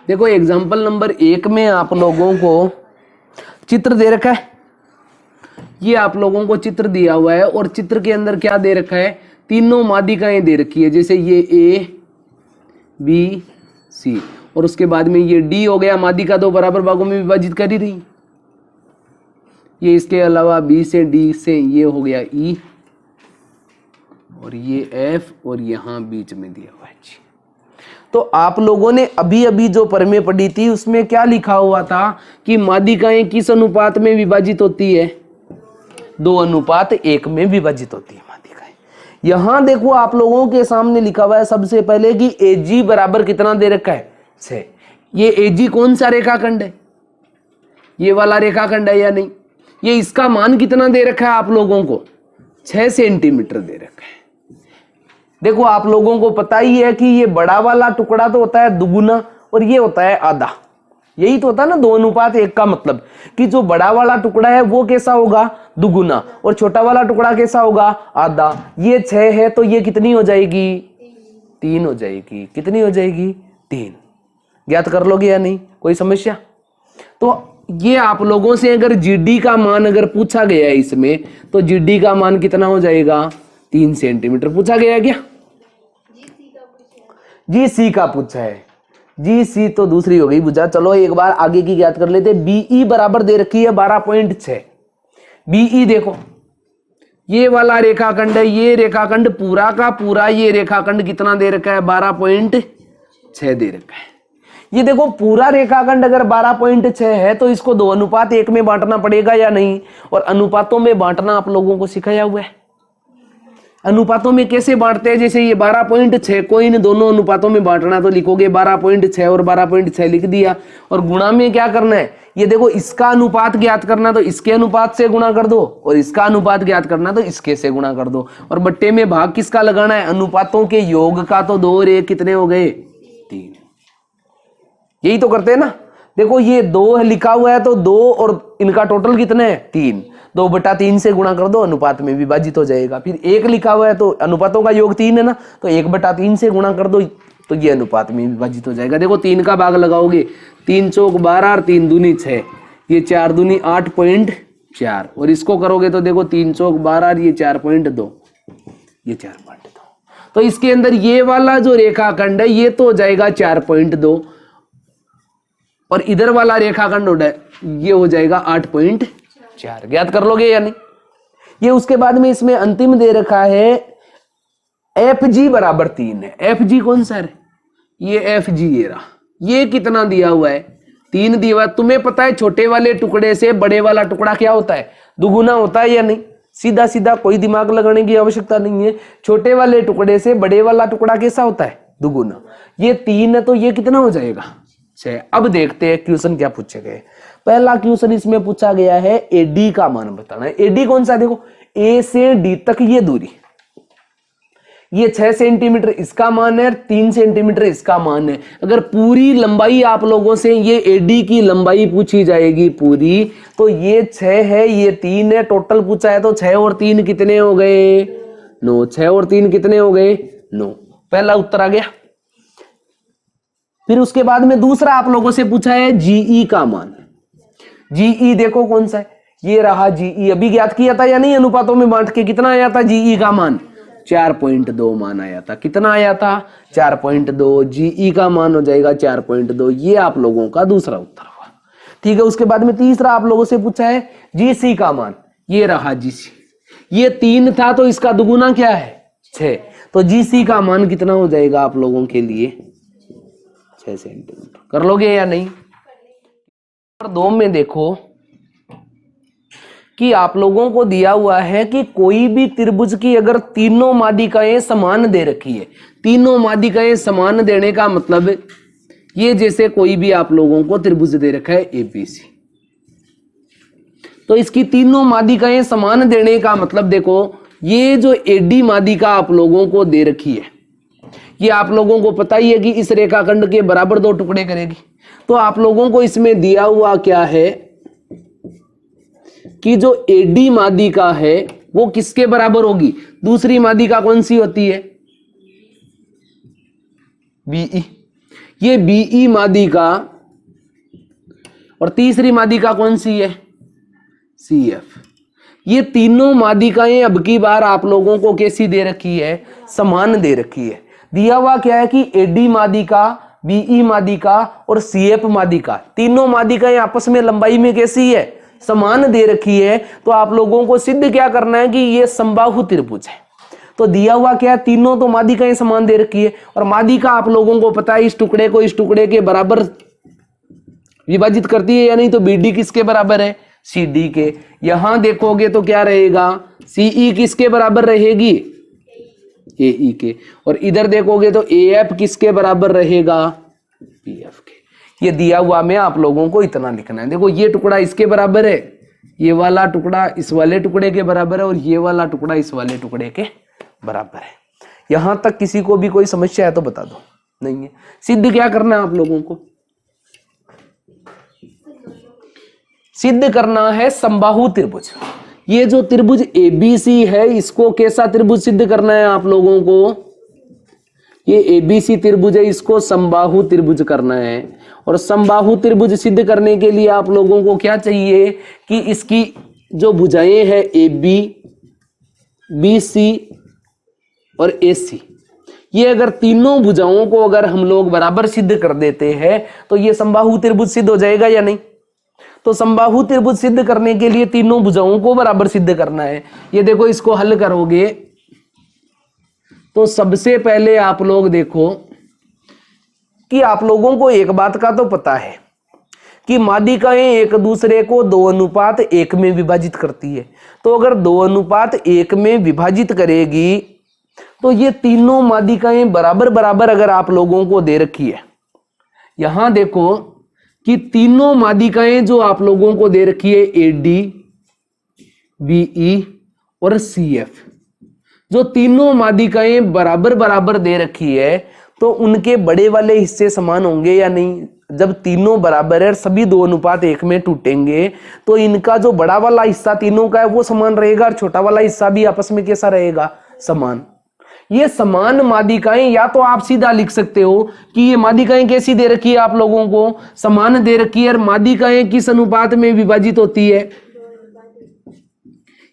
देखो example number 1 में आप लोगों को चित्र दे रखा है, ये आप लोगों को चित्र दिया हुआ है और चित्र के अंदर क्या दे रखा है, तीनों माध्यिकाएं दे रखी है, जैसे ये ए बी सी और उसके बाद में ये डी हो गया, माध्यिका दो बराबर भागों में विभाजित कर ही रही। ये इसके अलावा बी से डी से ये हो गया ई और ये एफ और यहां बीच में दिया हुआ है जी। तो आप लोगों ने अभी अभी जो प्रमेय पढ़ी थी उसमें क्या लिखा हुआ था कि माध्यिकाएं किस अनुपात में विभाजित होती है, 2:1 में विभाजित होती है माध्यिकाएं। यहां देखो आप लोगों के सामने लिखा हुआ है सबसे पहले कि एजी बराबर कितना दे रखा है, 6। ये एजी कौन सा रेखाखंड है, ये वाला रेखाखंड है या नहीं, ये इसका मान कितना दे रखा है आप लोगों को, 6 सेंटीमीटर दे रखा है। देखो आप लोगों को पता ही है कि ये बड़ा वाला टुकड़ा तो होता है दुगुना और ये होता है आधा, यही तो होता है ना 2:1 का मतलब कि जो बड़ा वाला टुकड़ा है वो कैसा होगा, दुगुना, और छोटा वाला टुकड़ा कैसा होगा, आधा। ये 6 है तो ये कितनी हो जाएगी, 3 हो जाएगी। कितनी हो जाएगी, 3। ज्ञात कर लोगे या नहीं, कोई समस्या? तो ये आप लोगों से अगर जीडी का मान अगर पूछा गया है इसमें, तो जीडी का मान कितना हो जाएगा, 3 सेंटीमीटर पूछा गया क्या? जी सी का पूछा है, जी सी तो दूसरी हो गई बुझा। चलो एक बार आगे की ज्ञात कर लेते। बीई बराबर दे रखी है 12.6। बीई देखो ये वाला रेखाखंड है, ये रेखाखंड पूरा का पूरा ये रेखाखंड कितना दे रखा है, 12.6 दे रखा है। ये देखो पूरा रेखाखंड अगर 12.6 है तो इसको 2:1 में बांटना पड़ेगा या नहीं, और अनुपातों में बांटना आप लोगों को सिखाया हुआ है। अनुपातों में कैसे बांटते हैं, जैसे ये 12.6 को इन दोनों अनुपातों में बांटना, तो लिखोगे 12.6 और 12.6 लिख दिया, और गुणा में क्या करना है, ये देखो इसका अनुपात ज्ञात करना तो इसके अनुपात से गुणा कर दो, और इसका अनुपात ज्ञात करना तो इसके से गुणा कर दो, और बट्टे में भाग किसका लगाना है, अनुपातों के योग का। तो 2 और 1 कितने हो गए, 3। यही तो करते हैं ना। देखो ये 2 लिखा हुआ है तो 2 और इनका टोटल कितना है, 3। 2/3 से गुणा कर दो, अनुपात में विभाजित हो जाएगा। फिर 1 लिखा हुआ है तो अनुपातों का योग 3 है ना, तो 1/3 से गुणा कर दो तो ये अनुपात में विभाजित हो जाएगा। देखो 3 का भाग लगाओगे, 3 चौक 12 और 3 दूनी 6, ये 4 दूनी 8.4, और इसको करोगे तो देखो 3 चौक 12 और ये 4.2, ये 4.2। तो इसके अंदर ये वाला जो रेखाखंड है ये तो हो जाएगा 4.2, और इधर वाला रेखाखंड ये हो जाएगा 8.4। ज्ञात कर लोगे या नहीं? ये उसके बाद में इसमें अंतिम दे रखा है एफ जी बराबर 3 है। एफ जी कौन सा है, ये एफ जी ये रहा, ये कितना दिया हुआ है, 3 दिया हुआ है। तुम्हें पता है छोटे वाले टुकड़े से बड़े वाला टुकड़ा क्या होता है, दुगुना होता है या नहीं? सीधा सीधा कोई दिमाग लगाने की आवश्यकता नहीं है। छोटे वाले टुकड़े से बड़े वाला टुकड़ा कैसा होता है, दुगुना। ये 3 है तो ये कितना हो जाएगा, 6। अब देखते हैं क्वेश्चन क्या पूछे गए। पहला क्वेश्चन इसमें पूछा गया है एडी का मान बताना है। एडी कौन सा, देखो ए से डी तक ये दूरी, ये 6 सेंटीमीटर इसका मान है, 3 सेंटीमीटर इसका मान है। अगर पूरी लंबाई आप लोगों से ये एडी की लंबाई पूछी जाएगी पूरी, तो ये 6 है, ये 3 है, टोटल पूछा है तो 6 और 3 कितने हो गए, 9। 6 और 3 कितने हो गए, 9। पहला उत्तर आ गया। फिर उसके बाद में दूसरा आप लोगों से पूछा है जीई का मान। जीई देखो कौन सा है, ये रहा जीई। अभी ज्ञात किया था या नहीं, अनुपातों में बांट के कितना आया था जीई का मान, 4.2 मान आया था। कितना आया था, 4.2। जीई का मान हो जाएगा 4.2। ये आप लोगों का दूसरा उत्तर हुआ। ठीक है, उसके बाद में तीसरा आप लोगों से पूछा है जीसी का मान। ये रहा जीसी, ये 3 था तो इसका दुगुना क्या है, 6। तो जीसी का मान कितना हो जाएगा आप लोगों के लिए, 6 सेंटीमीटर। कर लोगे या नहीं? नंबर 2 में देखो कि आप लोगों को दिया हुआ है कि कोई भी त्रिभुज की अगर तीनों माध्यिकाएं समान दे रखी है, तीनों माध्यिकाएं समान देने का मतलब ये जैसे कोई भी आप लोगों को त्रिभुज दे रखा है एबीसी, तो इसकी तीनों माध्यिकाएं समान देने का मतलब देखो ये जो एडी माध्यिका आप लोगों को दे रखी है, ये आप लोगों को पता ही है कि इस रेखाखंड के बराबर 2 टुकड़े करेगी। तो आप लोगों को इसमें दिया हुआ क्या है कि जो एडी माध्यिका है वो किसके बराबर होगी, दूसरी माध्यिका कौन सी होती है, बीई। ये बीई माध्यिका और तीसरी माध्यिका कौन सी है? सीएफ। ये तीनों माध्यिकाएं अब की बार आप लोगों को कैसी दे रखी है? समान दे रखी है। दिया हुआ क्या है कि एडी माध्यिका, बीई माध्यिका और सीएफ माध्यिका, तीनों माध्यिकाएं आपस में लंबाई में कैसी है? समान दे रखी है। तो आप लोगों को सिद्ध क्या करना है कि ये समबाहु त्रिभुज है। तो दिया हुआ क्या है? तीनों तो माध्यिकाएं समान दे रखी है और माध्यिका आप लोगों को पता है इस टुकड़े को इस टुकड़े के बराबर विभाजित करती है या नहीं? तो बीडी किसके बराबर है? सीडी के। यहां देखोगे तो क्या रहेगा? सीई किसके बराबर रहेगी? एई के। और इधर देखोगे तो एएफ किसके बराबर रहेगा? पीएफ के। ये दिया हुआ में आप लोगों को इतना लिखना है। देखो ये टुकड़ा इसके बराबर है, ये वाला टुकड़ा इस वाले टुकड़े के बराबर है और ये वाला टुकड़ा इस वाले टुकड़े के बराबर है। यहां तक किसी को भी कोई समस्या है तो बता दो। नहीं है। सिद्ध क्या करना है आप लोगों को? सिद्ध करना है समबाहु त्रिभुज। ये जो त्रिभुज एबीसी है इसको कैसा त्रिभुज सिद्ध करना है आप लोगों को? ये एबीसी त्रिभुज है, इसको समबाहु त्रिभुज करना है। और समबाहु त्रिभुज सिद्ध करने के लिए आप लोगों को क्या चाहिए कि इसकी जो भुजाएं हैं एबी, बीसी और एसी, ये अगर तीनों भुजाओं को अगर हम लोग बराबर सिद्ध कर देते हैं तो ये समबाहु त्रिभुज सिद्ध हो जाएगा या नहीं? तो समबाहु त्रिभुज सिद्ध करने के लिए तीनों भुजाओं को बराबर सिद्ध करना है। ये देखो इसको हल करोगे तो सबसे पहले आप लोग देखो कि आप लोगों को एक बात का तो पता है कि माध्यिकाएं एक दूसरे को 2:1 में विभाजित करती है। तो अगर 2:1 में विभाजित करेगी तो ये तीनों माध्यिकाएं बराबर बराबर अगर आप लोगों को दे रखी है, यहां देखो कि तीनों माध्यिकाएं जो आप लोगों को दे रखी है एडी, बीई और सीएफ, जो तीनों माध्यिकाएं बराबर बराबर दे रखी है तो उनके बड़े वाले हिस्से समान होंगे या नहीं? जब तीनों बराबर है, सभी 2:1 में टूटेंगे तो इनका जो बड़ा वाला हिस्सा तीनों का है वो समान रहेगा और छोटा वाला हिस्सा भी आपस में कैसा रहेगा? समान। ये समान माध्यिकाएं, या तो आप सीधा लिख सकते हो कि ये माध्यिकाएं कैसी दे रखी है आप लोगों को? समान दे रखी है। और माध्यिकाएं किस अनुपात में विभाजित होती है?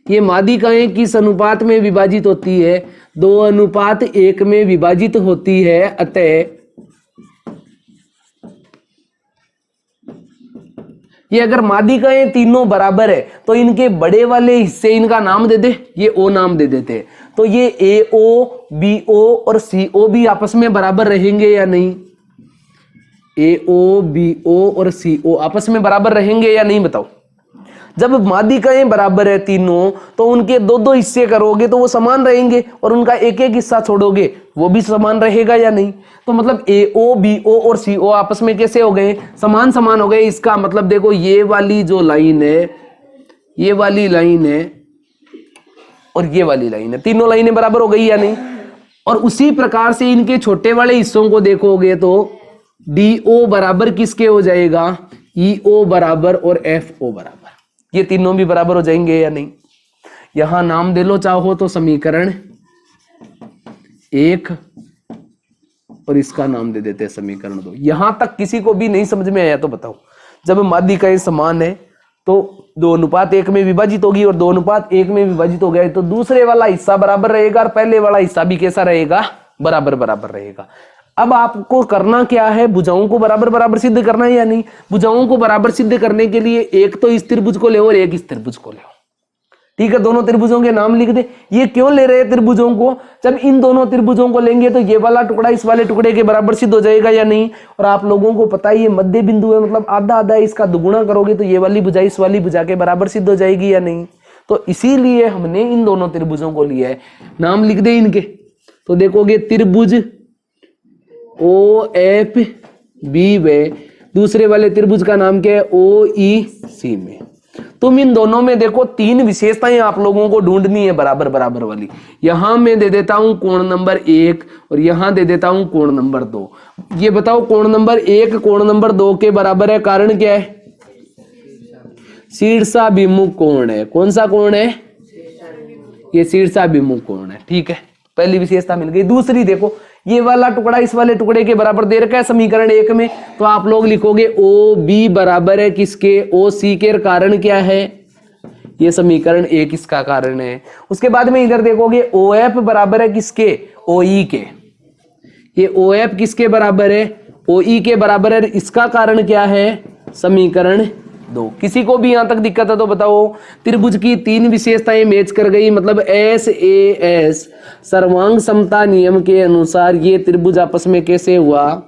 ये माध्यिकाएं किस अनुपात में विभाजित होती है? 2:1 में विभाजित होती है। अतः ये अगर माध्यिकाएं तीनों बराबर है तो इनके बड़े वाले हिस्से इनका नाम दे दे, ये ओ नाम दे देते। तो ये एओ, बीओ और सीओ भी आपस में बराबर रहेंगे या नहीं? एओ, बीओ और सीओ आपस में बराबर रहेंगे या नहीं? बताओ। जब माध्यिकाएं बराबर है तीनों तो उनके 2-2 हिस्से करोगे तो वो समान रहेंगे और उनका एक एक हिस्सा छोड़ोगे वो भी समान रहेगा या नहीं? तो मतलब एओ, बीओ और सीओ आपस में कैसे हो गए? समान समान हो गए। इसका मतलब देखो ये वाली जो लाइन है, ये वाली लाइन है और ये वाली लाइन है, तीनों लाइनें बराबर हो गई या नहीं? और उसी प्रकार से इनके छोटे वाले हिस्सों को देखोगे तो डीओ बराबर किसके हो जाएगा? ईओ बराबर और एफओ बराबर। ये तीनों भी बराबर हो जाएंगे या नहीं? यहां नाम दे लो चाहो तो समीकरण 1 और इसका नाम दे देते हैं समीकरण 2। यहां तक किसी को भी नहीं समझ में आया तो बताओ। जब माध्यिकाएं समान है तो 2:1 में विभाजित होगी और 2:1 में विभाजित हो गया तो दूसरे वाला हिस्सा बराबर रहेगा और पहले वाला हिस्सा भी कैसा रहेगा? बराबर बराबर रहेगा। अब आपको करना क्या है? भुजाओं को बराबर बराबर सिद्ध करना है या नहीं? भुजाओं को बराबर सिद्ध करने के लिए एक तो इस त्रिभुज को ले और एक इस त्रिभुज को ले। ठीक है, दोनों त्रिभुजों के नाम लिख दे। ये क्यों ले रहे हैं त्रिभुजों को? जब इन दोनों त्रिभुजों को लेंगे तो ये वाला टुकड़ा इस वाले टुकड़े के बराबर सिद्ध हो जाएगा या नहीं? और आप लोगों को पता है ये मध्य बिंदु है, मतलब आधा आधा है, इसका दुगुना करोगे तो ये वाली भुजा इस वाली भुजा के बराबर सिद्ध हो जाएगी या नहीं? तो इसीलिए हमने इन दोनों त्रिभुजों को लिया है। नाम लिख दे इनके। तो देखोगे त्रिभुज ओ एफ बी व दूसरे वाले त्रिभुज का नाम क्या है? ओ ई सी में। तुम इन दोनों में देखो 3 विशेषताएं आप लोगों को ढूंढनी है बराबर बराबर वाली। यहां मैं दे देता हूं कोण नंबर 1 और यहां दे देता हूं कोण नंबर 2। ये बताओ कोण नंबर 1 कोण नंबर 2 के बराबर है, कारण क्या है? शीर्षाभिमुख कोण है। कौन सा कोण है? ये शीर्षाभिमुख कोण है। ठीक है, पहली विशेषता मिल गई। दूसरी देखो, ये वाला टुकड़ा इस वाले टुकड़े के बराबर दे रखा है समीकरण 1 में, तो आप लोग लिखोगे ओ बी बराबर है किसके, ओ सी के। कारण क्या है, ये समीकरण 1 इसका कारण है। उसके बाद में इधर देखोगे ओ एफ बराबर है किसके, ओ ई के। ये ओ एफ किसके बराबर है, ओ ई के बराबर है। इसका कारण क्या है, समीकरण 2। किसी को भी यहां तक दिक्कत है तो बताओ। त्रिभुज की 3 विशेषताएं मैच कर गई, मतलब एस ए एस सर्वांग समता नियम के अनुसार ये त्रिभुज आपस में कैसे हुआ,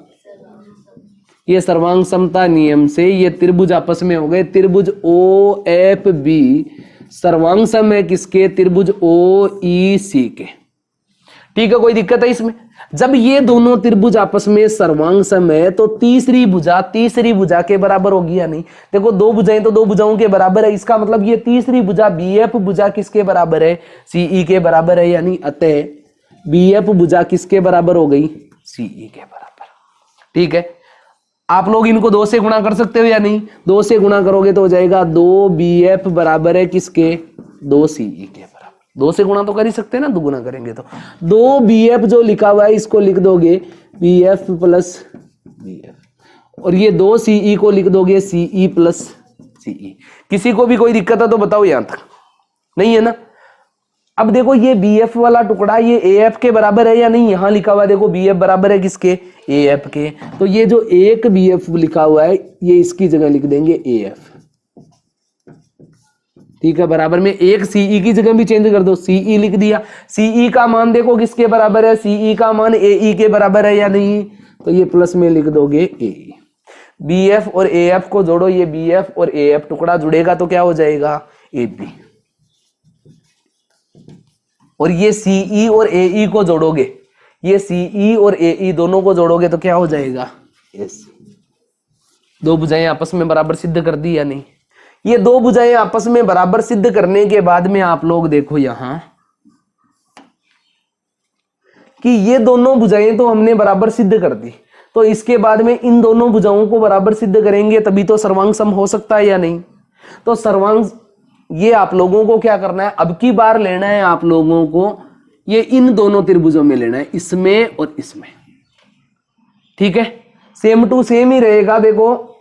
ये सर्वांग समता नियम से ये त्रिभुज आपस में हो गए। त्रिभुज ओ एफ बी सर्वांग सम है किसके, त्रिभुज ओ ई सी के। ठीक है, कोई दिक्कत है इसमें। जब ये दोनों त्रिभुज आपस में सर्वांग सम है तो तीसरी भुजा के बराबर होगी या नहीं। देखो 2 भुजाएं तो 2 भुजाओं के बराबर है, इसका मतलब ये तीसरी भुजा बी एफ भुजा किसके बराबर है, सीई के बराबर है। यानी अतः बी एफ भुजा किसके बराबर हो गई, सीई के बराबर। ठीक है, आप लोग इनको 2 से गुणा कर सकते हो या नहीं। 2 से गुणा करोगे तो हो जाएगा 2 बी एफ बराबर है किसके, 2 सीई के बराबर। 2 से गुणा तो कर ही सकते हैं ना, दुगुना करेंगे तो 2 बी एफ जो लिखा हुआ है इसको लिख दोगे B F plus B F, और ये 2 सीई को लिख दोगे सीई प्लस सीई। किसी को भी कोई दिक्कत है तो बताओ, यहां तक नहीं है ना। अब देखो ये बी एफ वाला टुकड़ा ये ए एफ के बराबर है या नहीं, यहां लिखा हुआ है देखो बी एफ बराबर है किसके, ए एफ के। तो ये जो एक बी एफ लिखा हुआ है ये इसकी जगह लिख देंगे ए एफ। ठीक है, बराबर में एक सीई की जगह भी चेंज कर दो, सीई लिख दिया। सीई का मान देखो किसके बराबर है, सीई का मान एई के बराबर है या नहीं, तो ये प्लस में लिख दोगे एई। बी एफ और ए एफ को जोड़ो, ये बी एफ और ए एफ टुकड़ा जुड़ेगा तो क्या हो जाएगा, ए बी। और ये सीई और एई को जोड़ोगे, ये सीई और एई दोनों को जोड़ोगे तो क्या हो जाएगा, एस। 2 भुजाएं आपस में बराबर सिद्ध कर दी या नहीं। ये 2 भुजाएं आपस में बराबर सिद्ध करने के बाद में आप लोग देखो यहां कि ये दोनों भुजाएं तो हमने बराबर सिद्ध कर दी, तो इसके बाद में इन दोनों भुजाओं को बराबर सिद्ध करेंगे तभी तो सर्वांग सम हो सकता है या नहीं। तो सर्वांग ये आप लोगों को क्या करना है, अब की बार लेना है आप लोगों को ये इन दोनों त्रिभुजों में लेना है, इसमें और इसमें। ठीक है, सेम टू सेम ही रहेगा। देखो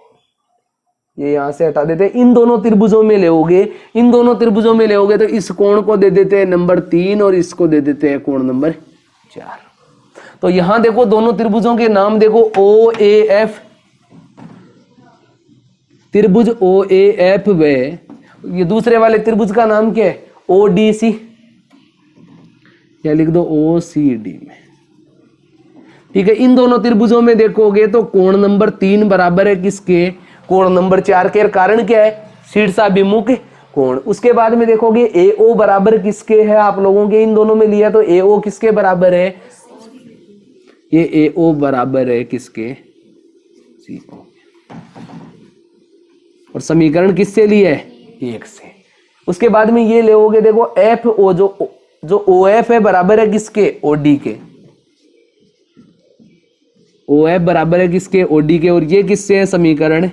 ये यहां से हटा देते, इन दोनों त्रिभुजों में लेओगे, इन दोनों त्रिभुजों में लेओगे तो इस कोण को दे देते हैं नंबर 3 और इसको दे देते हैं कोण नंबर 4। तो यहां देखो दोनों त्रिभुजों के नाम देखो, ओ ए एफ, त्रिभुज ओ ए एफ व ये दूसरे वाले त्रिभुज का नाम क्या है, ओ डी सी, या लिख दो ओ सी डी में। ठीक है, इन दोनों त्रिभुजों में देखोगे तो कोण नंबर 3 बराबर है किसके, कोण नंबर 4 के। कारण क्या है, शीर्षाभिमुख कोण। उसके बाद में देखोगे AO बराबर किसके है, आप लोगों के इन दोनों में लिया तो AO किसके बराबर है, ये AO बराबर है किसके, CO। और समीकरण किससे लिया है, 1 से। उसके बाद में ये लेओगे देखो FO जो OF है बराबर है किसके, OD के। OF बराबर है किसके, OD के। और ये किससे है, समीकरण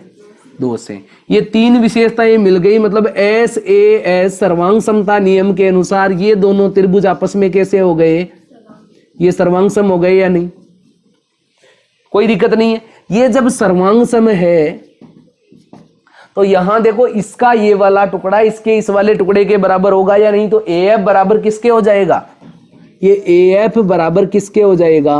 2 से। ये 3 विशेषताएं मिल गई, मतलब एस ए एस सर्वांग समता नियम के अनुसार ये दोनों त्रिभुज आपस में कैसे हो गए, ये सर्वांग सम हो गए या नहीं, कोई दिक्कत नहीं है। ये जब सर्वांग सम है तो यहां देखो इसका ये वाला टुकड़ा इसके इस वाले टुकड़े के बराबर होगा या नहीं, तो AF बराबर किसके हो जाएगा, ये AF बराबर किसके हो जाएगा,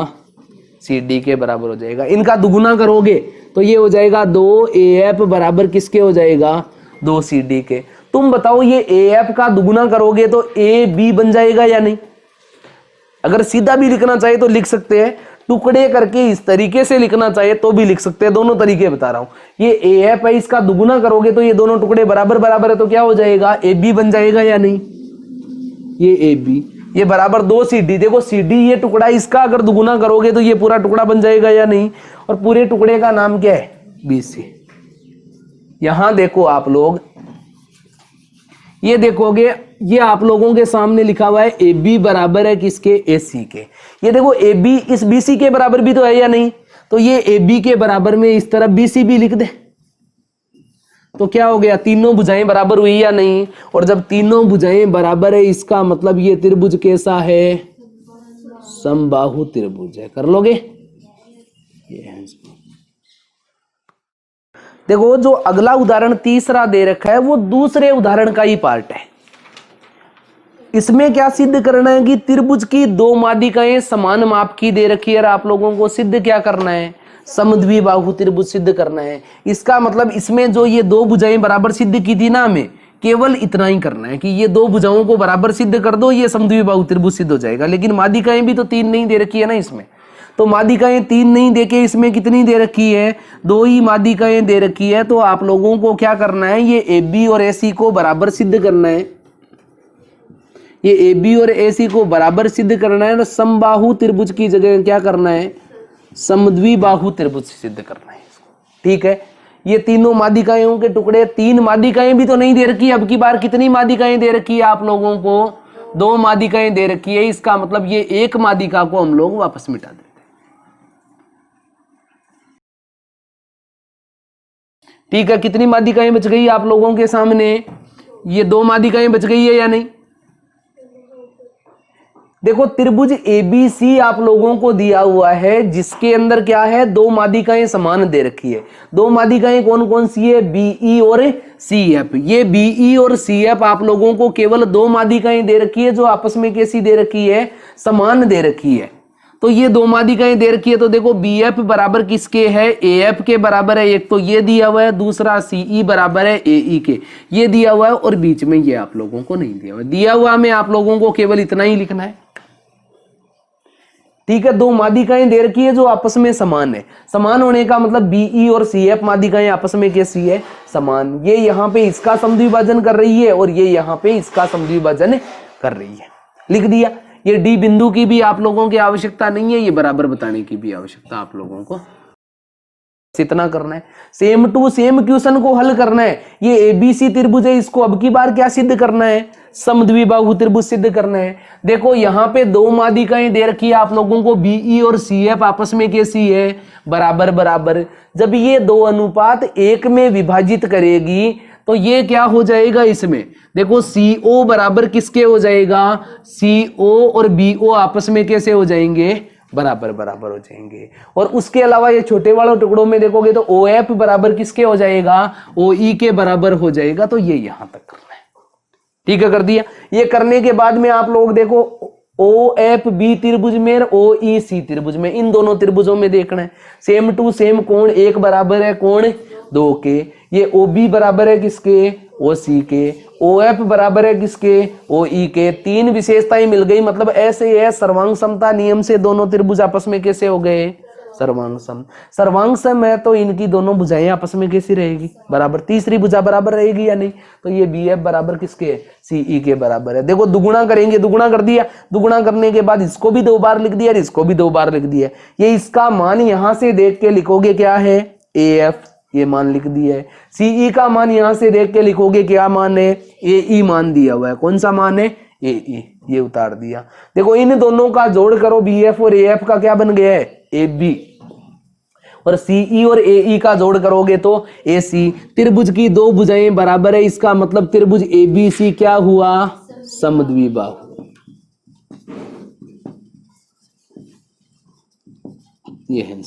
CD के बराबर हो जाएगा। इनका दुगुना करोगे तो ये हो जाएगा 2AF बराबर किसके हो जाएगा, 2CD के। तुम बताओ ये AF का दुगुना करोगे तो AB बन जाएगा या नहीं। अगर सीधा भी लिखना चाहे तो लिख सकते हैं, टुकड़े करके इस तरीके से लिखना चाहिए तो भी लिख सकते हैं, दोनों तरीके बता रहा हूं। ये AF है, इसका दुगुना करोगे तो ये दोनों टुकड़े बराबर बराबर है तो क्या हो जाएगा, AB बन जाएगा या नहीं, ये AB। ये बराबर 2CD, देखो CD ये टुकड़ा इसका अगर दुगुना करोगे तो ये पूरा टुकड़ा बन जाएगा या नहीं। और पूरे टुकड़े का नाम क्या है, BC। यहां देखो आप लोग ये देखोगे, ये आप लोगों के सामने लिखा हुआ है AB बराबर है किसके, AC के। ये देखो AB इस BC के बराबर भी तो है या नहीं, तो ये AB के बराबर में इस तरफ BC भी लिख दे तो क्या हो गया, तीनों भुजाएं बराबर हुई या नहीं। और जब तीनों भुजाएं बराबर है इसका मतलब ये त्रिभुज कैसा है, समबाहु त्रिभुज है। कर लोगे? ये है। देखो जो अगला उदाहरण तीसरा दे रखा है वो दूसरे उदाहरण का ही पार्ट है। इसमें क्या सिद्ध करना है कि त्रिभुज की दो माध्यिकाएं समान माप की दे रखी है और आप लोगों को सिद्ध क्या करना है? समद्विबाहु त्रिभुज सिद्ध करना है। इसका मतलब इसमें जो ये दो भुजाएं बराबर सिद्ध की थी ना, हमें केवल इतना ही करना है कि ये दो भुजाओं को बराबर सिद्ध कर दो, ये समद्विबाहु त्रिभुज सिद्ध हो जाएगा। लेकिन माध्यिकाएं भी तो तीन नहीं दे रखी है ना इसमें, तो माध्यिकाएं तीन नहीं देके इसमें कितनी दे रखी है? दो ही माध्यिकाएं दे रखी है। तो आप लोगों को क्या करना है? ये ए बी और ए सी को बराबर सिद्ध करना है। ये ए बी और ए सी को बराबर सिद्ध करना है ना, समबाहु त्रिभुज की जगह क्या करना है? समद्विबाहु त्रिभुज सिद्ध करना है। ठीक है, ये तीनों माध्यिकाओं के टुकड़े, तीन माध्यिकाएं भी तो नहीं दे रखी। अब की बार कितनी माध्यिकाएं दे रखी है आप लोगों को? दो माध्यिकाएं दे रखी है। इसका मतलब ये एक माध्यिका को हम लोग वापस मिटा देते हैं। ठीक है, कितनी माध्यिकाएं बच गई आप लोगों के सामने? ये दो माध्यिकाएं बच गई है या नहीं? देखो त्रिभुज एबीसी आप लोगों को दिया हुआ है जिसके अंदर क्या है? दो माध्यिकाएं समान दे रखी है। दो माध्यिकाएं कौन कौन सी है? बीई और सीएफ। ये बीई और सीएफ आप लोगों को केवल दो माध्यिकाएं दे रखी है जो आपस में कैसी दे रखी है? समान दे रखी है। तो ये दो माध्यिकाएं दे रखी है तो देखो बीएफ बराबर किसके है? एएफ के बराबर है। एक तो ये दिया हुआ है, दूसरा सीई बराबर है एई के, ये दिया हुआ है। और बीच में ये आप लोगों को नहीं दिया हुआ। दिया हुआ में आप लोगों को केवल इतना ही लिखना है। ठीक है, दो माध्यिकाएं दे रखी है जो आपस में समान है। समान होने का मतलब बीई और सीएफ माध्यिकाएं आपस में कैसी है? समान। ये यहाँ पे इसका समद्विभाजन कर रही है और ये यहाँ पे इसका समद्विभाजन कर रही है। लिख दिया। ये डी बिंदु की भी आप लोगों की आवश्यकता नहीं है, ये बराबर बताने की भी आवश्यकता आप लोगों को इतना करना है। सेम टू सेम क्वेश्चन को हल करना है। ये एबीसी त्रिभुज है, इसको अब की बार क्या सिद्ध करना है? समद्विबाहु त्रिभुज सिद्ध करना है। देखो यहाँ पे दो माध्यिकाएं दे रखी है आप लोगों को, बीई और सीएफ आपस में कैसी है? बराबर बराबर। जब ये दो अनुपात एक में विभाजित करेगी तो ये क्या हो जाएगा? इसमें देखो CO बराबर किसके हो जाएगा? CO और BO आपस में कैसे हो जाएंगे? बराबर बराबर हो जाएंगे। और उसके अलावा ये छोटे वालों टुकड़ों में देखोगे तो OF बराबर किसके हो जाएगा? OE के बराबर हो जाएगा। तो ये यहां तक करना है। ठीक है, कर दिया। ये करने के बाद में आप लोग देखो OFB त्रिभुज में और OEC त्रिभुज में, इन दोनों त्रिभुजों में देखना है सेम टू सेम कोण एक बराबर है कोण दो के। ये OB बराबर है किसके? OC के। OF बराबर है किसके? OE के। तीन विशेषताएं मिल गई। मतलब ऐसे है सर्वांग समता नियम से दोनों त्रिभुज आपस में कैसे हो गए? सर्वांग सम। सर्वांग सम है तो इनकी दोनों भुजाएं आपस में कैसी रहेगी? बराबर। तीसरी भुजा बराबर रहेगी या नहीं? तो ये BF बराबर किसके है? CE के बराबर है। देखो दुगुना करेंगे, दुगुना कर दिया। दुगुना करने के बाद इसको भी दो बार लिख दिया और इसको भी दो बार लिख दिया। ये इसका मान यहां से देख के लिखोगे क्या है? AF, ये मान लिख दिया है। CE का मान यहां से देख के लिखोगे क्या मान है? AE मान दिया हुआ है। कौन सा मान है? AE, ये उतार दिया। देखो इन दोनों का जोड़ करो, BF और AF का क्या बन गया है? AB। और CE और AE का जोड़ करोगे तो AC। त्रिभुज की दो भुजाएं बराबर है, इसका मतलब त्रिभुज ABC क्या हुआ? समद्विबाहु। ये है।